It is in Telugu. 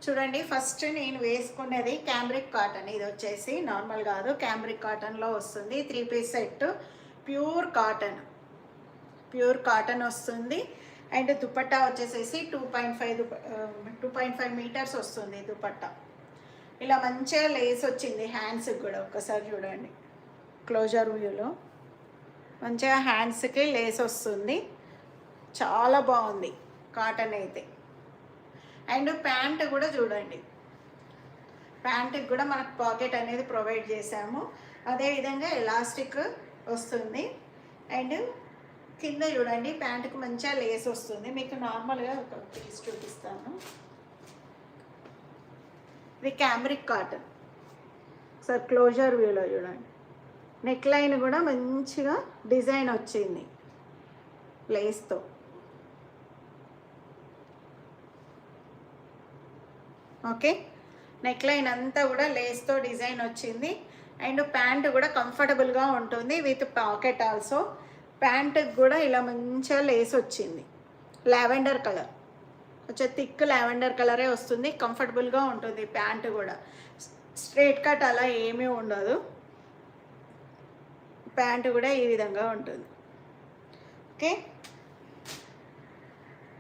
చూడండి, ఫస్ట్ నేను వేసుకున్నది క్యామ్రిక్ కాటన్. ఇది వచ్చేసి నార్మల్ కాదు, క్యామ్రిక్ కాటన్లో వస్తుంది. 3 piece set, pure cotton, pure cotton వస్తుంది. అండ్ దుపట్టా వచ్చేసేసి 2.5 మీటర్స్ వస్తుంది దుపట్టా. ఇలా మంచిగా లేస్ వచ్చింది హ్యాండ్స్కి కూడా. ఒక్కసారి చూడండి క్లోజర్ వ్యూలో, మంచిగా హ్యాండ్స్కి లేస్ వస్తుంది. చాలా బాగుంది కాటన్ అయితే. అండ్ ప్యాంట్ కూడా చూడండి, ప్యాంటుకి కూడా మనకు పాకెట్ అనేది ప్రొవైడ్ చేసాము. అదేవిధంగా ఎలాస్టిక్ వస్తుంది. అండ్ కింద చూడండి ప్యాంటుకి మంచిగా లేస్ వస్తుంది. మీకు నార్మల్గా ఒక పీస్ చూపిస్తాను. ఇది క్యామ్రిక్ కాటన్. సార్ క్లోజర్ వ్యూలో చూడండి, నెక్ లైన్ కూడా మంచిగా డిజైన్ వచ్చింది లేస్తో. ఓకే, నెక్ లైన్ అంతా కూడా లేస్తో డిజైన్ వచ్చింది. అండ్ ప్యాంట్ కూడా కంఫర్టబుల్గా ఉంటుంది విత్ పాకెట్ ఆల్సో. ప్యాంటుకి కూడా ఇలా మంచిగా లేస్ వచ్చింది. లావెండర్ కలర్, కొంచెం థిక్ లావెండర్ కలరే వస్తుంది. కంఫర్టబుల్గా ఉంటుంది ప్యాంట్ కూడా. స్ట్రైట్ కట్ అలా ఏమీ ఉండదు. ప్యాంట్ కూడా ఈ విధంగా ఉంటుంది. ఓకే.